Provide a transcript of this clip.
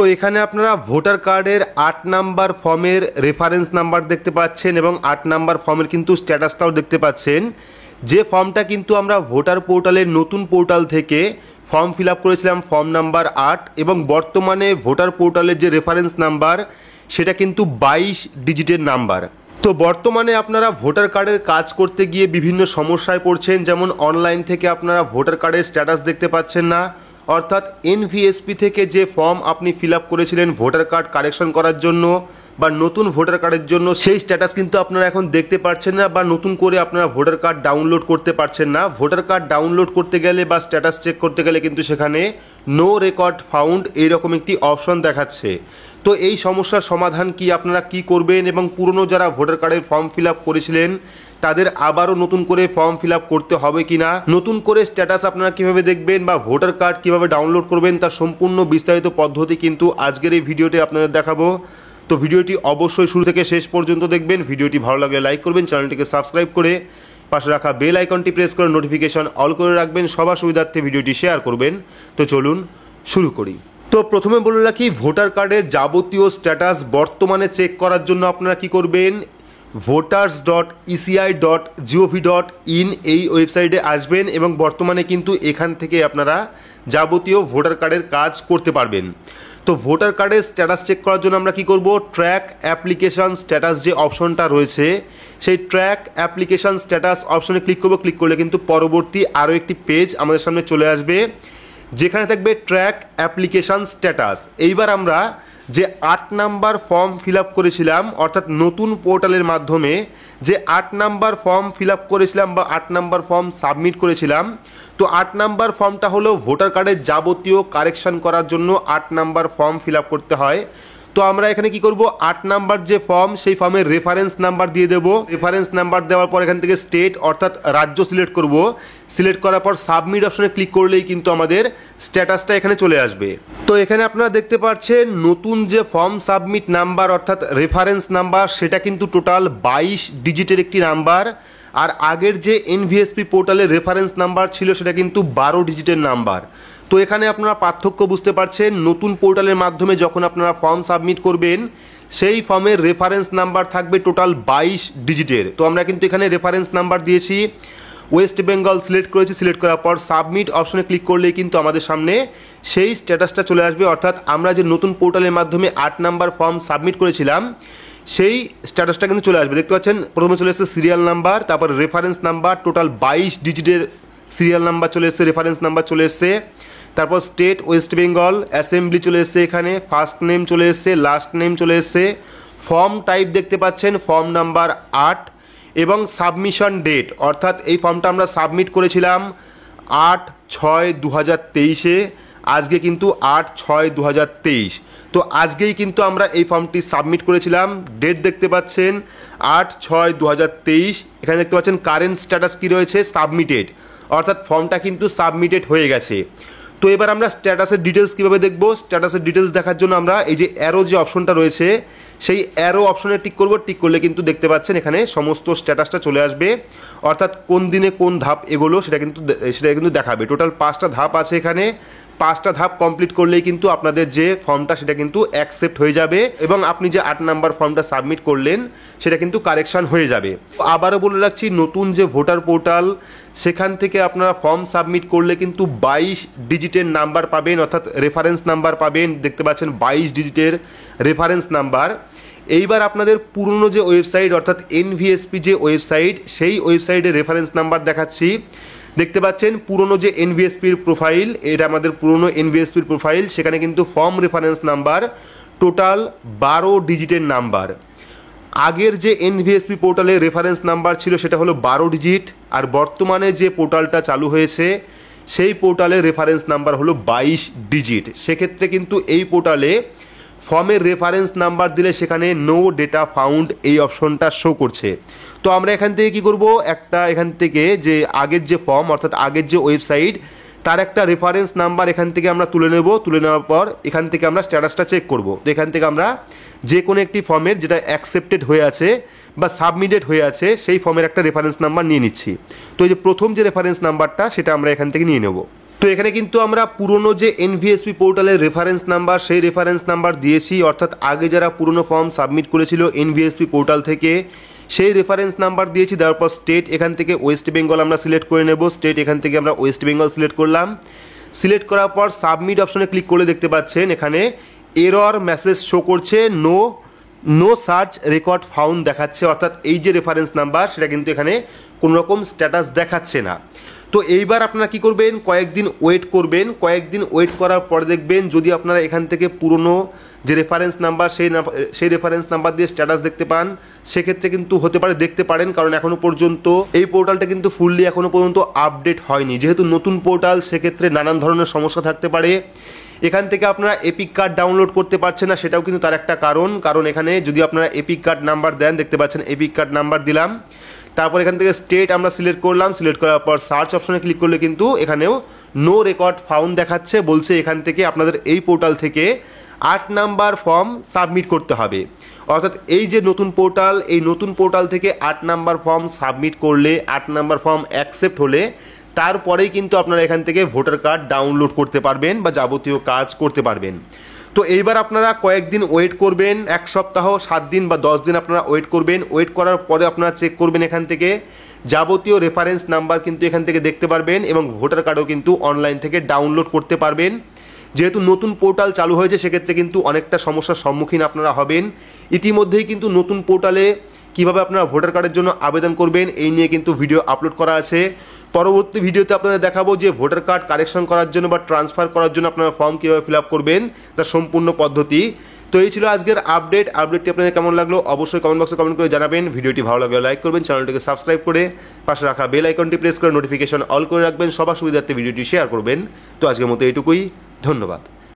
তো এখানে আপনারা ভোটার কার্ডের 8 নাম্বার ফর্মের রেফারেন্স নাম্বার দেখতে পাচ্ছেন এবং 8 নাম্বার ফর্মের কিন্তু স্ট্যাটাসটাও দেখতে পাচ্ছেন। যে ফর্মটা কিন্তু আমরা ভোটার পোর্টালের নতুন পোর্টাল থেকে ফর্ম ফিল আপ করেছিলাম ফর্ম নাম্বার 8 এবং বর্তমানে ভোটার পোর্টালের যে রেফারেন্স নাম্বার সেটা কিন্তু 22 ডিজিটের নাম্বার। তো বর্তমানে আপনারা ভোটার কার্ডের কাজ করতে গিয়ে বিভিন্ন সমস্যায় পড়ছেন, যেমন অনলাইন থেকে আপনারা ভোটার কার্ডের স্ট্যাটাস দেখতে পাচ্ছেন না, অর্থাৎ এনভিএসপি থেকে যে ফর্ম আপনি ফিল আপ করেছিলেন ভোটার কার্ড কারেকশন করার জন্য বা নতুন ভোটার কার্ডের জন্য সেই স্ট্যাটাস কিন্তু আপনারা এখন দেখতে পাচ্ছেন না, বা নতুন করে আপনারা ভোটার কার্ড ডাউনলোড করতে পারছেন না। ভোটার কার্ড ডাউনলোড করতে গেলে বা স্ট্যাটাস চেক করতে গেলে কিন্তু সেখানে নো রেকর্ড ফাউন্ড এইরকম একটি অপশন দেখাচ্ছে। তো এই সমস্যার সমাধান কি, আপনারা কি করবেন এবং পুরনো যারা ভোটার কার্ডের ফর্ম ফিল আপ করেছিলেন তাদের আবারও নতুন করে ফর্ম ফিল আপ করতে হবে কিনা, নতুন করে স্ট্যাটাস আপনারা কিভাবে দেখবেন বা ভোটার কার্ড কিভাবে ডাউনলোড করবেন তার সম্পূর্ণ বিস্তারিত পদ্ধতি কিন্তু আজকের এই ভিডিওতে আপনাদের দেখাবো। তো ভিডিওটি অবশ্যই শুরু থেকে শেষ পর্যন্ত দেখবেন। ভিডিওটি ভালো লাগলে লাইক করবেন, চ্যানেলটিকে সাবস্ক্রাইব করে পাশে রাখা বেল আইকনটি প্রেস করে নোটিফিকেশন অল করে রাখবেন, সবার সুবিধার্থে ভিডিওটি শেয়ার করবেন। তো চলুন শুরু করি। তো প্রথমে বলে রাখি, ভোটার কার্ডের যাবতীয় স্ট্যাটাস বর্তমানে চেক করার জন্য আপনারা কি করবেন, voters.eci.gov.in এই ওয়েবসাইটে আসবেন এবং বর্তমানে কিন্তু এখান থেকে আপনারা যাবতীয় ভোটার কার্ডের কাজ করতে পারবেন। তো ভোটার কার্ডের স্ট্যাটাস চেক করার জন্য আমরা কি করব, ট্র্যাক অ্যাপ্লিকেশন স্ট্যাটাস যে অপশনটা রয়েছে সেই ট্র্যাক অ্যাপ্লিকেশন স্ট্যাটাস অপশনে ক্লিক করব। ক্লিক করলে কিন্তু পরবর্তী আরও একটি পেজ আমাদের সামনে চলে আসবে যেখানে থাকবে ট্র্যাক অ্যাপ্লিকেশন স্ট্যাটাস। এইবার আমরা যে 8 নাম্বার ফর্ম ফিল আপ করেছিলাম, অর্থাৎ নতুন পোর্টালের মাধ্যমে যে 8 নাম্বার ফর্ম ফিল আপ করেছিলাম বা 8 নাম্বার ফর্ম সাবমিট করেছিলাম, তো 8 নাম্বার ফর্মটা হলো ভোটার কার্ডের যাবতীয় কারেকশন করার জন্য 8 নাম্বার ফর্ম ফিল আপ করতে হয়। তো আমরা এখানে কি করব, 8 নাম্বার যে ফর্ম সেই ফর্মের রেফারেন্স নাম্বার দিয়ে দেব। রেফারেন্স নাম্বার দেওয়ার পর এখান থেকে স্টেট অর্থাৎ রাজ্য সিলেক্ট করব। সিলেক্ট করার পর সাবমিট অপশনে ক্লিক করলেই কিন্তু আমাদের স্ট্যাটাসটা এখানে চলে আসবে। তো এখানে আপনারা দেখতে পাচ্ছেন নতুন যে ফর্ম সাবমিট নাম্বার অর্থাৎ রেফারেন্স নাম্বার সেটা কিন্তু টোটাল 22 ডিজিটের একটি নাম্বার, আর আগের যে এনভিএসপি পোর্টালের রেফারেন্স নাম্বার ছিল সেটা কিন্তু 12 ডিজিটের নাম্বার। তো এখানে আপনারা পার্থক্য বুঝতে পারছেন, নতুন পোর্টালের মাধ্যমে যখন আপনারা ফর্ম সাবমিট করবেন সেই ফর্মের রেফারেন্স নাম্বার থাকবে টোটাল 22 ডিজিটের। তো আমরা কিন্তু এখানে রেফারেন্স নাম্বার দিয়েছি, ওয়েস্ট বেঙ্গল সিলেক্ট করেছি। সিলেক্ট করার পর সাবমিট অপশনে ক্লিক করলেই কিন্তু আমাদের সামনে সেই স্ট্যাটাসটা চলে আসবে, অর্থাৎ আমরা যে নতুন পোর্টালের মাধ্যমে 8 নাম্বার ফর্ম সাবমিট করেছিলাম সেই স্ট্যাটাসটা কিন্তু চলে আসবে। দেখতে পাচ্ছেন প্রথমে চলে এসেছে সিরিয়াল নাম্বার, তারপর রেফারেন্স নাম্বার, টোটাল 22 ডিজিটের সিরিয়াল নাম্বার চলে এসেছে, রেফারেন্স নাম্বার চলে এসেছে, তারপর স্টেট ওয়েস্ট বেঙ্গল, অ্যাসেম্বলি চলে এসেছে, এখানে ফার্স্ট নেম চলে এসেছে, লাস্ট নেম চলে এসেছে, ফর্ম টাইপ দেখতে পাচ্ছেন ফর্ম নাম্বার 8 এবং সাবমিশন ডেট, অর্থাৎ এই ফর্মটা আমরা সাবমিট করেছিলাম 8/6/2023-এ, আজকে কিন্তু 8/6/2023। তো আজকেই কিন্তু আমরা এই ফর্মটি সাবমিট করেছিলাম। ডেট দেখতে পাচ্ছেন 8/6/2023। এখানে দেখতে পাচ্ছেন কারেন্ট স্ট্যাটাস কী রয়েছে, সাবমিটেড, অর্থাৎ ফর্মটা কিন্তু সাবমিটেড হয়ে গেছে। তো এবার আমরা স্ট্যাটাসের ডিটেলস কীভাবে দেখব, স্ট্যাটাসের ডিটেলস দেখার জন্য আমরা এই যে অ্যারো যে অপশনটা রয়েছে সেই অ্যারো অপশনে টিক করব। টিক করলে কিন্তু দেখতে পাচ্ছেন এখানে সমস্ত স্ট্যাটাসটা চলে আসবে, অর্থাৎ কোন দিনে কোন ধাপ এগোলো সেটা কিন্তু দেখাবে। টোটাল 5টা ধাপ আছে এখানে, 5টা ধাপ কমপ্লিট করলেই কিন্তু আপনাদের যে ফর্মটা সেটা কিন্তু অ্যাকসেপ্ট হয়ে যাবে এবং আপনি যে 8 নাম্বার ফর্মটা সাবমিট করলেন সেটা কিন্তু কারেকশন হয়ে যাবে। আবারও বলে রাখছি, নতুন যে ভোটার পোর্টাল সেখান থেকে আপনারা ফর্ম সাবমিট করলে কিন্তু 22 ডিজিটের নাম্বার পাবেন, অর্থাৎ রেফারেন্স নাম্বার পাবেন। দেখতে পাচ্ছেন 22 ডিজিটের রেফারেন্স নাম্বার। এইবার আপনাদের পুরনো যে ওয়েবসাইট অর্থাৎ এনভিএসপি যে ওয়েবসাইট সেই ওয়েবসাইটের রেফারেন্স নাম্বার দেখাচ্ছি। দেখতে পাচ্ছেন পুরনো যে এনভিএসপির প্রোফাইল, এটা আমাদের পুরনো এনভিএসপির প্রোফাইল, সেখানে কিন্তু ফর্ম রেফারেন্স নাম্বার টোটাল 12 ডিজিটের নাম্বার। আগের যে এনভিএসপি পোর্টালে রেফারেন্স নাম্বার ছিল সেটা হলো 12 ডিজিট, আর বর্তমানে যে পোর্টালটা চালু হয়েছে সেই পোর্টালের রেফারেন্স নাম্বার হলো 22 ডিজিট। সেক্ষেত্রে কিন্তু এই পোর্টালে ফর্মের রেফারেন্স নাম্বার দিলে সেখানে নো ডেটা ফাউন্ড এই অপশনটা শো করছে। তো আমরা এখান থেকে কি করব, এখান থেকে যে আগের যে ফর্ম অর্থাৎ আগের যে ওয়েবসাইট তার একটা রেফারেন্স নাম্বার এখান থেকে আমরা তুলে নেব। তুলে নেওয়ার পর এখান থেকে আমরা স্ট্যাটাসটা চেক করব। তো এখান থেকে আমরা যে কোনো একটি ফর্মের যেটা অ্যাকসেপ্টেড হয়ে আছে বা সাবমিটেড হয়ে আছে সেই ফর্মের একটা রেফারেন্স নাম্বার নিয়ে নিচ্ছি। তো এই যে প্রথম যে রেফারেন্স নাম্বারটা সেটা আমরা এখান থেকে নিয়ে নেব। তো এখানে কিন্তু আমরা পুরনো যে এনভিএসপি পোর্টালের রেফারেন্স নাম্বার সেই রেফারেন্স নাম্বার দিয়েছি, অর্থাৎ আগে যারা পুরনো ফর্ম সাবমিট করেছিল এনভিএসপি পোর্টাল থেকে সেই রেফারেন্স নাম্বার দিয়েছি। তারপর স্টেট এখান থেকে ওয়েস্ট বেঙ্গল আমরা সিলেক্ট করে নেব, স্টেট এখান থেকে আমরা ওয়েস্ট বেঙ্গল সিলেক্ট করলাম। সিলেক্ট করার পর সাবমিট অপশনে ক্লিক করলে দেখতে পাচ্ছেন এখানে এরর মেসেজ শো করছে, নো সার্চ রেকর্ড ফাউন্ড দেখাচ্ছে, অর্থাৎ এই যে রেফারেন্স নাম্বার সেটা কিন্তু এখানে কোনো রকম স্ট্যাটাস দেখাচ্ছে না। তো এইবার আপনারা কি করবেন, কয়েকদিন ওয়েট করবেন। কয়েকদিন ওয়েট করার পরে দেখবেন যদি আপনারা এখান থেকে পুরনো যে রেফারেন্স নাম্বার সেই রেফারেন্স নাম্বার দিয়ে স্ট্যাটাস দেখতে পান, সেক্ষেত্রে কিন্তু হতে পারে দেখতে পারেন, কারণ এখনও পর্যন্ত এই পোর্টালটা কিন্তু ফুললি এখনও পর্যন্ত আপডেট হয়নি। যেহেতু নতুন পোর্টাল সেক্ষেত্রে নানান ধরনের সমস্যা থাকতে পারে। এখান থেকে আপনারা এপিক কার্ড ডাউনলোড করতে পারছেন না, সেটাও কিন্তু তার একটা কারণ এখানে যদি আপনারা এপিক কার্ড নাম্বার দেন, দেখতে পাচ্ছেন এপিক কার্ড নাম্বার দিলাম। তারপর এখান থেকে স্টেট আমরা সিলেক্ট করলাম, সিলেক্ট করার পর সার্চ অপশনে ক্লিক করলে কিন্তু এখানেও নো রেকর্ড ফাউন্ড দেখাচ্ছে, বলছে এখান থেকে আপনাদের এই পোর্টাল থেকে 8 নাম্বার ফর্ম সাবমিট করতে হবে। অর্থাৎ এই যে নতুন পোর্টাল, এই নতুন পোর্টাল থেকে 8 নাম্বার ফর্ম সাবমিট করলে, 8 নাম্বার ফর্ম অ্যাকসেপ্ট হলে তারপরেই কিন্তু আপনারা এখান থেকে ভোটার কার্ড ডাউনলোড করতে পারবেন বা যাবতীয় কাজ করতে পারবেন। তো এইবার আপনারা কয়েকদিন ওয়েট করবেন, 1 সপ্তাহ, 7 দিন বা 10 দিন আপনারা ওয়েট করবেন। ওয়েট করার পরে আপনারা চেক করবেন এখান থেকে যাবতীয় রেফারেন্স নাম্বার কিন্তু এখান থেকে দেখতে পারবেন এবং ভোটার কার্ডও কিন্তু অনলাইন থেকে ডাউনলোড করতে পারবেন। যেহেতু নতুন পোর্টাল চালু হয়েছে সেক্ষেত্রে কিন্তু অনেকটা সমস্যার সম্মুখীন আপনারা হবেন। ইতিমধ্যেই কিন্তু নতুন পোর্টালে কীভাবে আপনারা ভোটার কার্ডের জন্য আবেদন করবেন এই নিয়ে কিন্তু ভিডিও আপলোড করা আছে। পরবর্তী ভিডিওতে আপনাদের দেখাবো যে ভোটার কার্ড কারেকশন করার জন্য বা ট্রান্সফার করার জন্য আপনারা ফর্ম কীভাবে ফিল আপ করবেন তার সম্পূর্ণ পদ্ধতি। তো এই ছিল আজকের আপডেটটি আপনাদের কেমন লাগলো অবশ্যই কমেন্ট বক্সে কমেন্ট করে জানাবেন। ভিডিওটি ভালো লাগলে লাইক করবেন, চ্যানেলটিকে সাবস্ক্রাইব করে পাশে রাখা বেল আইকনটি প্রেস করে নোটিফিকেশন অল করে রাখবেন, সবার সুবিধার্থে ভিডিওটি শেয়ার করবেন। তো আজকের মতো এইটুকুই, ধন্যবাদ।